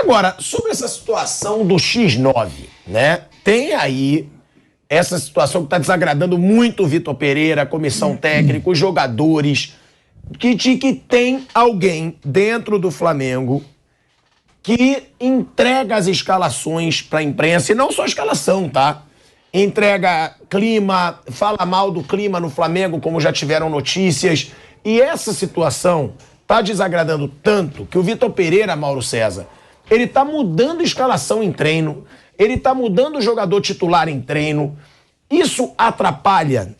Agora, sobre essa situação do X9, né? Tem aí essa situação que está desagradando muito o Vitor Pereira, a comissão técnica, os jogadores, que tem alguém dentro do Flamengo que entrega as escalações para a imprensa, e não só a escalação, tá? Entrega clima, fala mal do clima no Flamengo, como já tiveram notícias. E essa situação tá desagradando tanto que o Vitor Pereira, Mauro César, ele tá mudando a escalação em treino, ele tá mudando o jogador titular em treino. Isso atrapalha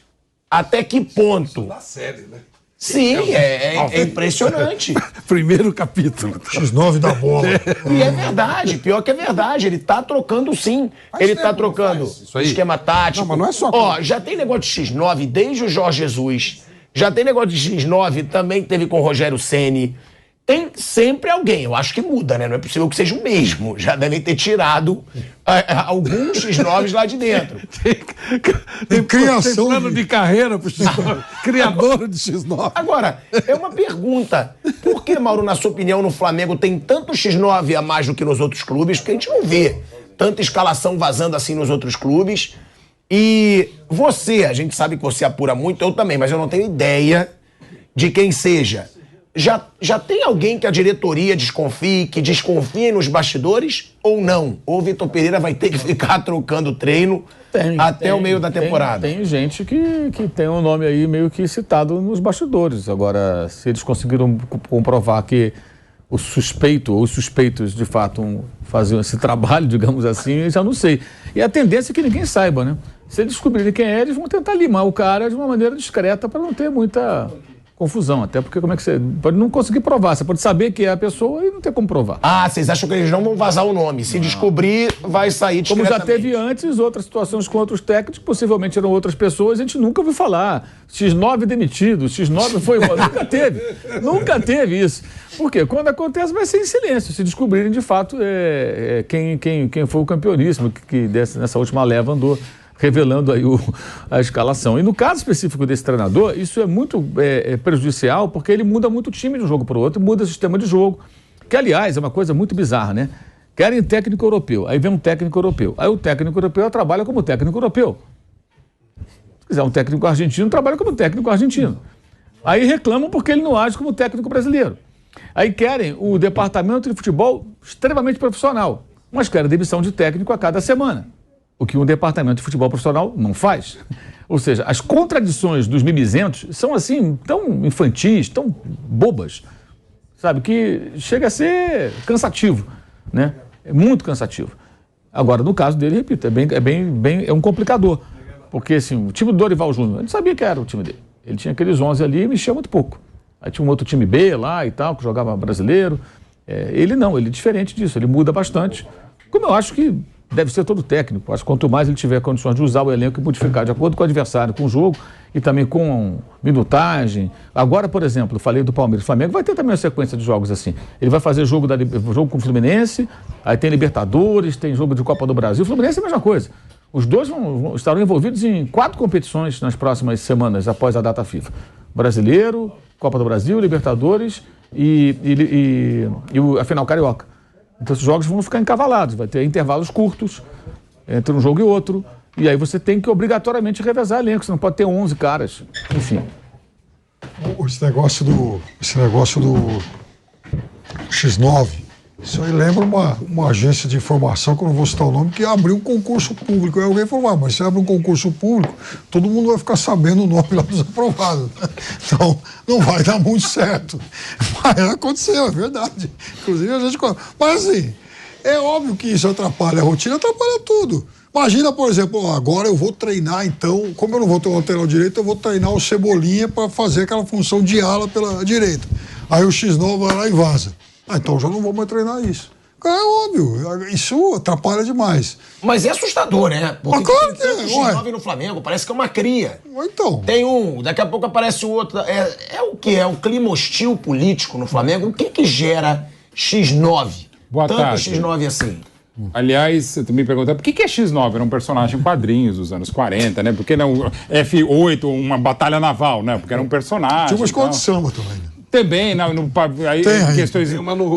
até que ponto? Da série, né? Sim, é impressionante. Primeiro capítulo. X9 da bola. E é verdade, pior que é verdade. Ele tá trocando sim. Ele tá trocando esquema tático. Não, mas não é só... Ó, já tem negócio de X9 desde o Jorge Jesus. Já tem negócio de X9, também teve com o Rogério Ceni. Tem sempre alguém. Eu acho que muda, né? Não é possível que seja o mesmo. Já devem ter tirado alguns X9s lá de dentro. Tem criação. Tem plano de carreira pro X9. Criador de X9. Agora, é uma pergunta. Por que, Mauro, na sua opinião, no Flamengo tem tanto X9 a mais do que nos outros clubes? Porque a gente não vê tanta escalação vazando assim nos outros clubes. E você, a gente sabe que você apura muito, eu também, mas eu não tenho ideia de quem seja. Já tem alguém que a diretoria desconfie, que desconfie nos bastidores ou não? Ou o Vitor Pereira vai ter que ficar trocando treino até o meio da temporada? Tem gente que tem um nome aí meio que citado nos bastidores. Agora, se eles conseguiram comprovar que o suspeito ou os suspeitos de fato faziam esse trabalho, digamos assim, eu já não sei. E a tendência é que ninguém saiba, né? Se eles descobrirem quem é, eles vão tentar limar o cara de uma maneira discreta para não ter muita confusão, até porque como é que você pode não conseguir provar, você pode saber que é a pessoa e não ter como provar. Ah, vocês acham que eles não vão vazar o nome? Se descobrir, vai sair como discretamente. já teve antes outras situações com outros técnicos, possivelmente eram outras pessoas, a gente nunca ouviu falar. X9 demitido, X9 foi embora. Nunca teve isso. Por quê? Quando acontece vai ser em silêncio, se descobrirem de fato quem foi o campeoníssimo que nessa última leva andou revelando aí a escalação. E no caso específico desse treinador, isso é muito prejudicial, porque ele muda muito o time de um jogo para o outro, muda o sistema de jogo, que, aliás, é uma coisa muito bizarra, né? Querem técnico europeu, aí vem um técnico europeu. Aí o técnico europeu trabalha como técnico europeu. Se quiser um técnico argentino, trabalha como técnico argentino. Aí reclamam porque ele não age como técnico brasileiro. Aí querem o departamento de futebol extremamente profissional, mas querem demissão de técnico a cada semana. O que um departamento de futebol profissional não faz. Ou seja, as contradições dos mimizentos são assim, tão infantis, tão bobas, sabe, que chega a ser cansativo, né? É muito cansativo. Agora, no caso dele, repito, é um complicador. Porque, assim, o time do Dorival Júnior, a gente sabia que era o time dele. Ele tinha aqueles 11 ali e mexia muito pouco. Aí tinha um outro time B lá e tal, que jogava brasileiro. Ele não, ele é diferente disso, ele muda bastante. Como eu acho que deve ser todo técnico. Acho que quanto mais ele tiver condições de usar o elenco e modificar de acordo com o adversário, com o jogo e também com minutagem. Agora, por exemplo, eu falei do Palmeiras. O Flamengo vai ter também uma sequência de jogos assim. Ele vai fazer jogo com o Fluminense, aí tem Libertadores, tem jogo de Copa do Brasil. O Fluminense é a mesma coisa. Os dois estarão envolvidos em 4 competições nas próximas semanas após a data FIFA. Brasileiro, Copa do Brasil, Libertadores e a final carioca. Então, os jogos vão ficar encavalados, vai ter intervalos curtos entre um jogo e outro, e aí você tem que obrigatoriamente revezar elenco, você não pode ter 11 caras, enfim. Esse negócio do X9, isso aí lembra uma agência de informação, que eu não vou citar o nome, que abriu um concurso público. Aí alguém falou, mas se abre um concurso público, todo mundo vai ficar sabendo o nome lá dos aprovados. Então, não vai dar muito certo. Mas aconteceu, é verdade. Inclusive, a gente... Mas, assim, é óbvio que isso atrapalha a rotina, atrapalha tudo. Imagina, por exemplo, agora eu vou treinar, então, como eu não vou ter um lateral direito, eu vou treinar o Cebolinha para fazer aquela função de ala pela direita. Aí o X9 vai lá e vaza. Então já não vou mais treinar isso. É óbvio, isso atrapalha demais. Mas é assustador, né? Porque mas claro tem tanto X9 no Flamengo, parece que é uma cria. Então. Tem um, daqui a pouco aparece o outro. É o quê? É o clima hostil político no Flamengo? O que gera X9? Boa tarde. Tanto X9 assim. Aliás, você também perguntou, por que é X9? Era um personagem em quadrinhos dos anos 40, né? Porque não F8, uma batalha naval, né? Porque era um personagem. Tinha uma escola de samba também. Também,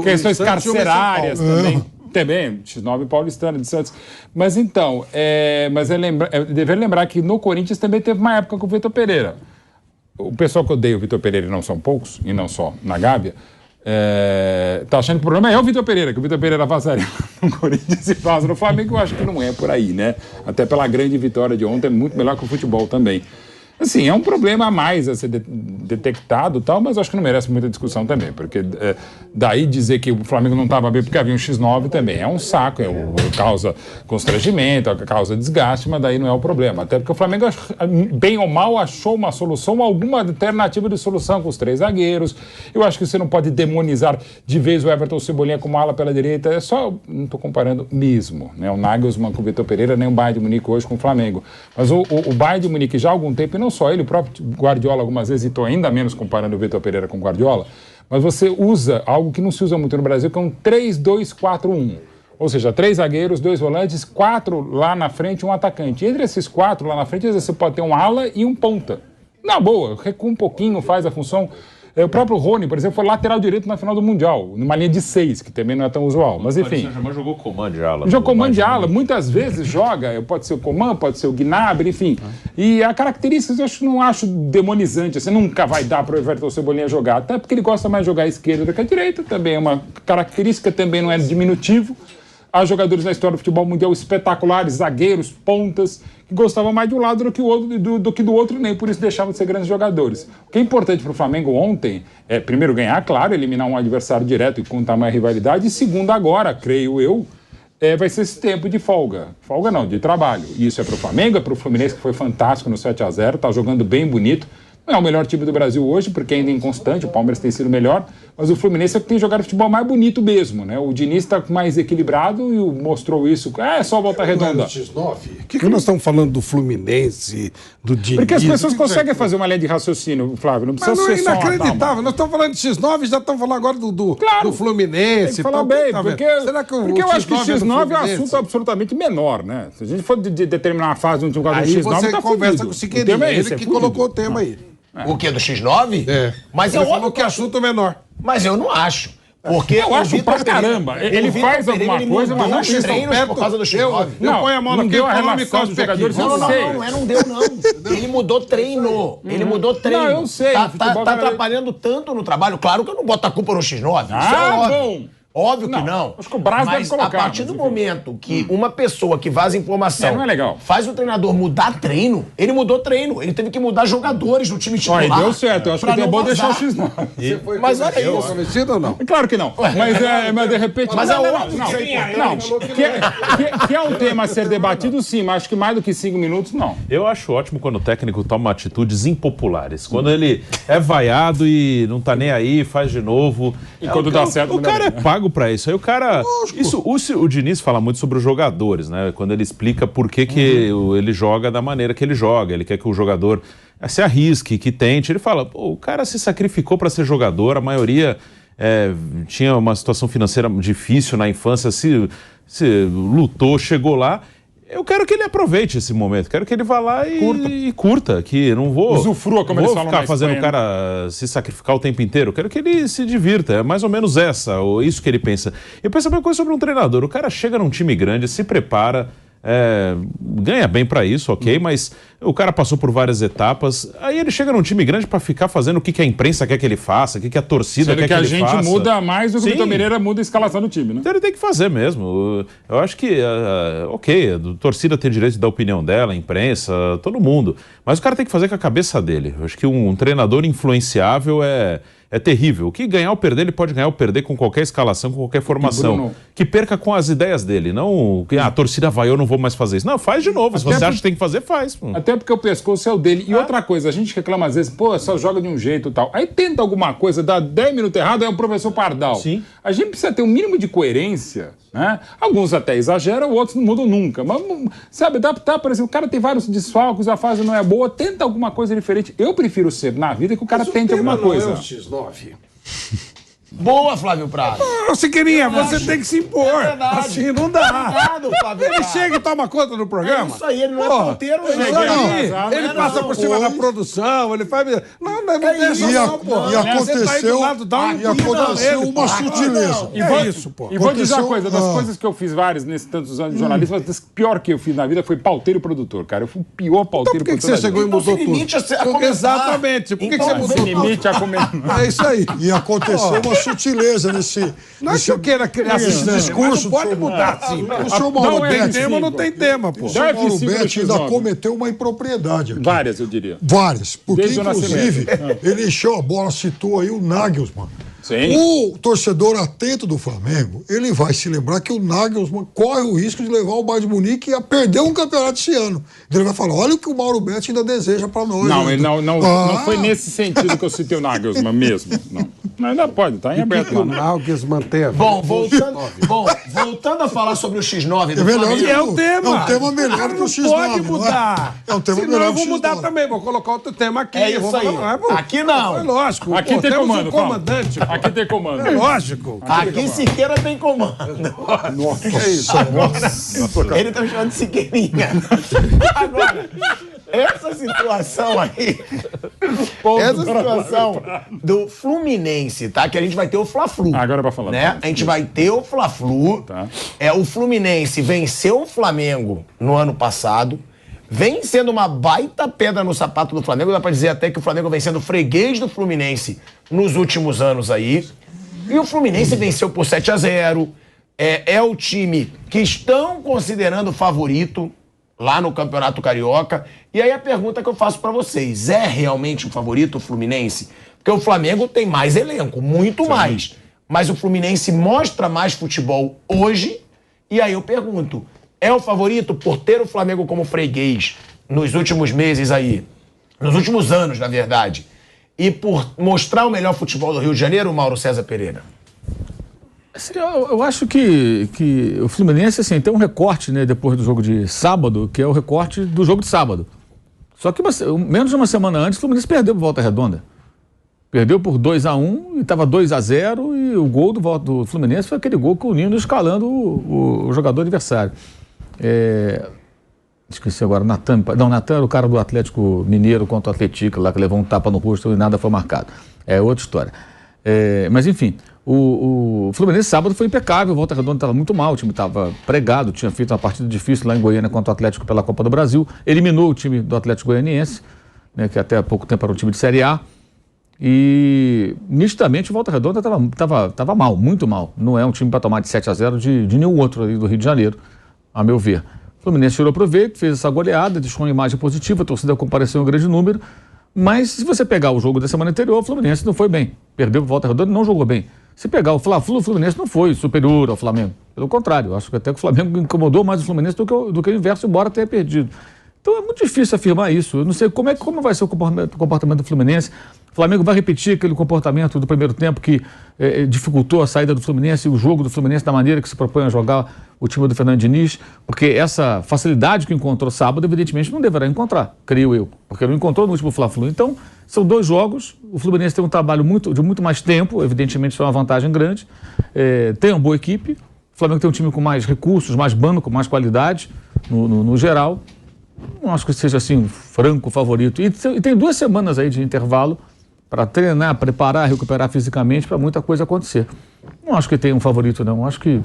questões carcerárias também. Também, X9 paulistano de Santos. Mas então, dever lembrar que no Corinthians também teve uma época com o Vitor Pereira. O pessoal que odeia o Vitor Pereira, e não são poucos, e não só na Gávea, tá achando que o problema é o Vitor Pereira, que o Vitor Pereira vazaria no Corinthians e vaza no Flamengo. Eu acho que não é por aí, né? Até pela grande vitória de ontem, é muito melhor que o futebol também. Assim, é um problema a mais a ser detectado e tal, mas acho que não merece muita discussão também, porque daí dizer que o Flamengo não estava bem porque havia um X9 também é um saco, causa constrangimento, causa desgaste, mas daí não é o problema. Até porque o Flamengo, bem ou mal, achou uma solução, alguma alternativa de solução com os 3 zagueiros. Eu acho que você não pode demonizar de vez o Everton Cebolinha como ala pela direita, é só, não estou comparando mesmo, né? O Nagelsmann com o Vitor Pereira, nem o Bayern de Munique hoje com o Flamengo. Mas o Bayern de Munique já há algum tempo, não só ele, o próprio Guardiola algumas vezes, e estou ainda menos comparando o Vitor Pereira com o Guardiola, mas você usa algo que não se usa muito no Brasil, que é um 3-2-4-1. Ou seja, 3 zagueiros, 2 volantes, 4 lá na frente e um atacante. Entre esses 4 lá na frente, você pode ter um ala e um ponta. Na boa, recua um pouquinho, faz a função. O próprio Rony, por exemplo, foi lateral direito na final do Mundial, numa linha de 6, que também não é tão usual. Mas enfim. O Paris Saint-Germain jogou comando de ala. Jogou comando de ala, muitas vezes joga, pode ser o Coman, pode ser o Gnabry, enfim. E a característica eu não acho demonizante, você nunca vai dar para o Everton Cebolinha jogar, até porque ele gosta mais de jogar à esquerda do que à direita, também é uma característica, também não é diminutivo. Há jogadores na história do futebol mundial espetaculares, zagueiros, pontas, que gostavam mais de um lado do que do outro, e nem por isso deixavam de ser grandes jogadores. O que é importante para o Flamengo ontem é, primeiro, ganhar, claro, eliminar um adversário direto e contar mais rivalidade, e segundo, agora, creio eu, vai ser esse tempo de folga. Folga não, de trabalho. E isso é para o Flamengo, é para o Fluminense, que foi fantástico no 7-0, está jogando bem bonito. Não é o melhor time do Brasil hoje, porque ainda é inconstante, o Palmeiras tem sido melhor, mas o Fluminense é que tem jogado futebol mais bonito mesmo, né? O Diniz está mais equilibrado e mostrou isso. É só volta redonda. X9? O que nós estamos falando do Fluminense, do Diniz? Porque as pessoas conseguem fazer uma linha de raciocínio, Flávio, não precisa ser só... Mas não é inacreditável. Nós estamos falando de X9 e já estamos falando agora do Fluminense. Tem que falar bem, porque eu acho que o X9 é um assunto absolutamente menor, né? Se a gente for determinar uma fase de um time com o X9, aí você conversa com o Siqueirinho, ele que colocou o tema aí. O quê? Do X9? É. Mas ele falou que é assunto menor. Mas eu não acho. Porque eu acho pra caramba. Ele faz alguma coisa, mas não os treinos por causa do X9. Eu ponho a mão no deu a relação dos jogadores. Não deu, não. Ele mudou treino. Ele mudou treino. Não, eu sei. Tá atrapalhando tanto no trabalho. Claro que eu não boto a culpa no X9. Ah, bom. Óbvio que não. Acho que o Braz deve colocar. A partir do momento que uma pessoa que vaza informação não é legal. faz o treinador mudar treino, ele mudou treino. Ele teve que mudar jogadores do time titular. Deu certo. Eu acho que é bom deixar o X9. Mas olha isso. Foi convencido ou não? Claro que não. Mas de repente... Mas que é um tema a ser debatido, sim. Mas acho que mais do que 5 minutos, não. Eu acho ótimo quando o técnico toma atitudes impopulares. Quando ele é vaiado e não tá nem aí, faz de novo. E quando dá certo... O cara é pago pra isso. Aí o cara... O Diniz fala muito sobre os jogadores, né? Quando ele explica por que ele joga da maneira que ele joga. Ele quer que o jogador se arrisque, que tente. Ele fala, pô, o cara se sacrificou para ser jogador, a maioria tinha uma situação financeira difícil na infância, se lutou, chegou lá. Eu quero que ele aproveite esse momento, quero que ele vá lá e curta, que não vou... Usufrua, como eles falam ficar fazendo o cara se sacrificar o tempo inteiro, quero que ele se divirta, é mais ou menos isso que ele pensa. Eu penso a mesma coisa sobre um treinador, o cara chega num time grande, se prepara, ganha bem pra isso, ok, mas o cara passou por várias etapas, aí ele chega num time grande pra ficar fazendo o que a imprensa quer que ele faça, o que a torcida quer que ele faça. A gente muda mais do que o Vitor Pereira muda a escalação do time, né? Então ele tem que fazer mesmo. Eu acho que, a torcida tem direito de dar a opinião dela, a imprensa, todo mundo, mas o cara tem que fazer com a cabeça dele. Eu acho que um treinador influenciável é terrível. O que ganhar ou perder, ele pode ganhar ou perder com qualquer escalação, com qualquer formação. Que perca com as ideias dele, não que a torcida vai, eu não vou mais fazer isso. Não, faz de novo. Se você acha que tem que fazer, faz. Até porque o pescoço é o dele. E outra coisa, a gente reclama às vezes, só joga de um jeito e tal. Aí tenta alguma coisa, dá 10 minutos errado, é o professor Pardal. Sim. A gente precisa ter um mínimo de coerência, né? Alguns até exageram, outros não mudam nunca. Mas, sabe, por exemplo, o cara tem vários desfalques, a fase não é boa, tenta alguma coisa diferente. Eu prefiro ser na vida que o cara tente alguma coisa. Não é o X9. Boa, Flávio Prado. Ô, Siqueirinha, você tem que se impor. É verdade. Assim não dá. Obrigado, Flávio Ele Prado. chega e toma conta do programa. É isso aí, ele não é pauteiro, Isso não. aí, ele passa por cima da produção, ele faz... Não deixa não, pô. E aconteceu uma sutileza. É isso, pô. E vou dizer uma Aconteceu- coisa, das coisas que eu fiz várias nesses tantos anos de jornalismo, o pior que eu fiz na vida foi pauteiro e produtor, cara. Eu fui o pior Então pauteiro por que e você produtor. chegou e Então, mudou sem limite tudo? a começar. Exatamente. Por que Então, você mudou Sem tudo? limite a comer. É isso aí. E aconteceu uma sutileza nesse... Não é que eu queira criar esse sistema, discurso mas não pode do mudar assim. O senhor Mauro Não é Tem Betti, tema ou não tem tema, pô. o senhor Mauro F5 do Betti ainda X9. cometeu uma impropriedade aqui. Várias, eu diria. Várias. Porque, Desde o inclusive, nascimento. ele encheu a bola, citou aí o Nagelsmann. Sim. O torcedor atento do Flamengo, ele vai se lembrar que o Nagelsmann corre o risco de levar o Bayern de Munique a perder um campeonato esse ano. Então ele vai falar, olha o que o Mauro Betti ainda deseja pra nós. Não, ainda. não foi nesse sentido que eu citei o Nagelsmann mesmo. Não. Mas ainda pode, tá em aberto lá. O Nagelsmann manteve. Bom, voltando a falar sobre o X9 do É melhor Flamengo. que É o tema. É um tema melhor Cara, que o não X9. pode não é? mudar. É um tema Senão melhor eu que o vou mudar X9. também, vou colocar outro tema aqui. É isso vou aí. falar, pô, Aqui não. É lógico. Aqui pô, tem temos comando, um Paulo. comandante. Pô. Aqui tem comando. É lógico. Aqui Siqueira tem comando. É isso. Ele tá me chamando de Siqueirinha. Agora, essa situação aí, essa situação do Fluminense, tá? Que a gente vai ter o Fla-Flu. Agora é pra falar. Né? A gente vai ter o Fla-Flu. Tá. O Fluminense venceu o Flamengo no ano passado. Vem sendo uma baita pedra no sapato do Flamengo. Dá pra dizer até que o Flamengo vem sendo freguês do Fluminense nos últimos anos aí. E o Fluminense venceu por 7-0. É o time que estão considerando favorito lá no Campeonato Carioca. E aí a pergunta que eu faço pra vocês, é realmente o favorito o Fluminense? Porque o Flamengo tem mais elenco, muito mais. Mas o Fluminense mostra mais futebol hoje. E aí eu pergunto, é o favorito por ter o Flamengo como freguês nos últimos meses aí? Nos últimos anos, na verdade. E por mostrar o melhor futebol do Rio de Janeiro, Mauro César Pereira? Assim, eu acho que o Fluminense assim, tem um recorte, né, depois do jogo de sábado, que é o recorte do jogo de sábado. Só que menos de uma semana antes, o Fluminense perdeu por Volta Redonda. Perdeu por 2-1 e estava 2-0 e o gol do Fluminense foi aquele gol com o Nino escalando o jogador adversário. Esqueci agora, Natan era o cara do Atlético Mineiro contra o Atlético, lá que levou um tapa no rosto e nada foi marcado. É outra história. Mas enfim, o Fluminense sábado foi impecável, o Volta Redonda estava muito mal, o time estava pregado, tinha feito uma partida difícil lá em Goiânia contra o Atlético pela Copa do Brasil, eliminou o time do Atlético Goianiense, né, que até há pouco tempo era um time de Série A, e nitidamente o Volta Redonda estava mal, muito mal. Não é um time para tomar de 7-0 de nenhum outro ali do Rio de Janeiro, a meu ver. O Fluminense tirou proveito, fez essa goleada, deixou uma imagem positiva, a torcida compareceu em grande número, mas se você pegar o jogo da semana anterior, o Fluminense não foi bem. Perdeu o Volta Redonda e não jogou bem. Se pegar o Fla-Flu, o Fluminense não foi superior ao Flamengo. Pelo contrário, acho que até que o Flamengo incomodou mais o Fluminense do que o inverso, embora tenha perdido. Então é muito difícil afirmar isso. Eu não sei como vai ser o comportamento do Fluminense. O Flamengo vai repetir aquele comportamento do primeiro tempo que dificultou a saída do Fluminense e o jogo do Fluminense da maneira que se propõe a jogar o time do Fernando Diniz, porque essa facilidade que encontrou sábado, evidentemente, não deverá encontrar, creio eu, porque não encontrou no último Fla-Flu. Então, são 2 jogos, o Fluminense tem um trabalho de muito mais tempo, evidentemente isso é uma vantagem grande, tem uma boa equipe, o Flamengo tem um time com mais recursos, mais banco, com mais qualidade, no geral. Não acho que seja assim, franco favorito. E tem 2 semanas aí de intervalo para treinar, preparar, recuperar fisicamente para muita coisa acontecer. Não acho que tem um favorito, não. Acho que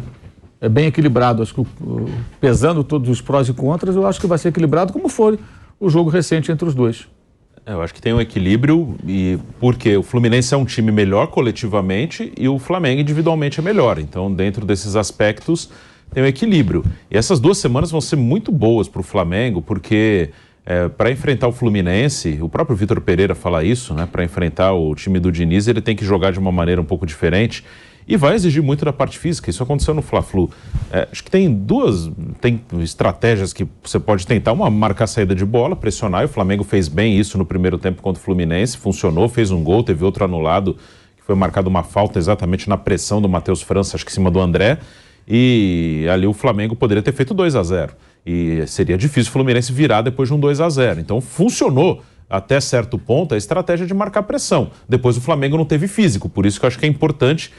é bem equilibrado. Acho que, pesando todos os prós e contras, eu acho que vai ser equilibrado, como foi o jogo recente entre os dois. Eu acho que tem um equilíbrio, porque o Fluminense é um time melhor coletivamente e o Flamengo individualmente é melhor. Então, dentro desses aspectos, tem um equilíbrio. E essas 2 semanas vão ser muito boas para o Flamengo, porque para enfrentar o Fluminense, o próprio Vitor Pereira fala isso, né? Para enfrentar o time do Diniz, ele tem que jogar de uma maneira um pouco diferente e vai exigir muito da parte física. Isso aconteceu no Fla-Flu. Acho que tem estratégias que você pode tentar. Uma, marcar a saída de bola, pressionar, e o Flamengo fez bem isso no primeiro tempo contra o Fluminense, funcionou, fez um gol, teve outro anulado, que foi marcado uma falta exatamente na pressão do Matheus França, acho que em cima do André, e ali o Flamengo poderia ter feito 2-0. E seria difícil o Fluminense virar depois de um 2-0. Então funcionou até certo ponto, a estratégia de marcar pressão. Depois o Flamengo não teve físico, por isso que eu acho que é importante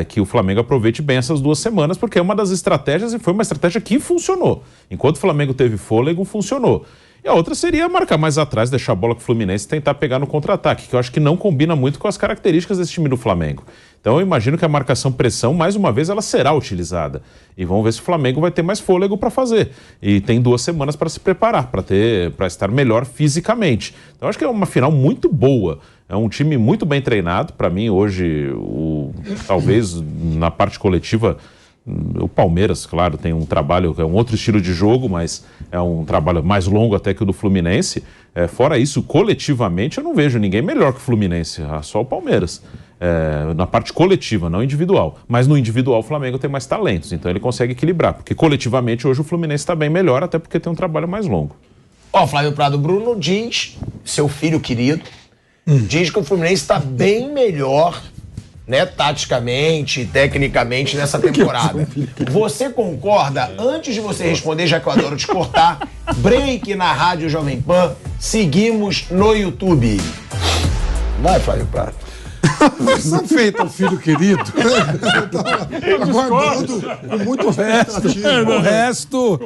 que o Flamengo aproveite bem essas 2 semanas, porque é uma das estratégias e foi uma estratégia que funcionou. Enquanto o Flamengo teve fôlego, funcionou. E a outra seria marcar mais atrás, deixar a bola com o Fluminense e tentar pegar no contra-ataque, que eu acho que não combina muito com as características desse time do Flamengo. Então eu imagino que a marcação-pressão, mais uma vez, ela será utilizada. E vamos ver se o Flamengo vai ter mais fôlego para fazer. E tem 2 semanas para se preparar, para estar melhor fisicamente. Então acho que é uma final muito boa. É um time muito bem treinado. Para mim, hoje, talvez na parte coletiva, o Palmeiras, claro, tem um trabalho, é um outro estilo de jogo, mas é um trabalho mais longo até que o do Fluminense. Fora isso, coletivamente, eu não vejo ninguém melhor que o Fluminense, só o Palmeiras. Na parte coletiva, não individual. Mas no individual o Flamengo tem mais talentos, então ele consegue equilibrar. Porque coletivamente hoje o Fluminense está bem melhor, até porque tem um trabalho mais longo. Flávio Prado Bruno diz, seu filho querido, diz que o Fluminense está bem melhor, né, taticamente, tecnicamente nessa temporada. Você concorda? Antes de você responder, já que eu adoro te cortar, break na Rádio Jovem Pan, seguimos no YouTube. Vai, Flávio Prado. Está feito ao filho querido. Aguardando com muito O resto,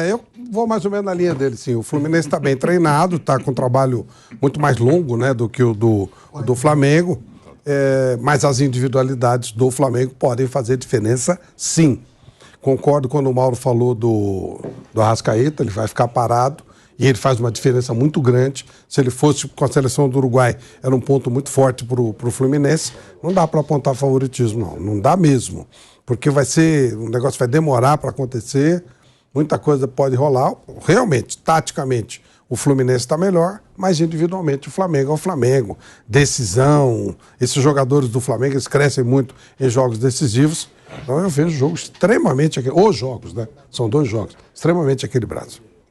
eu vou mais ou menos na linha dele, sim. O Fluminense está bem treinado, está com um trabalho muito mais longo, né, do que o do Flamengo. Mas as individualidades do Flamengo podem fazer diferença, sim. Concordo quando o Mauro falou do Arrascaeta, ele vai ficar parado e ele faz uma diferença muito grande. Se ele fosse com a seleção do Uruguai, era um ponto muito forte para o Fluminense. Não dá para apontar favoritismo, não dá mesmo. Porque o negócio vai demorar para acontecer, muita coisa pode rolar. Realmente, taticamente, o Fluminense está melhor, mas individualmente o Flamengo é o Flamengo. Decisão, esses jogadores do Flamengo, eles crescem muito em jogos decisivos. Então eu vejo jogos extremamente... Os jogos, né? São 2 jogos, extremamente equilibrados.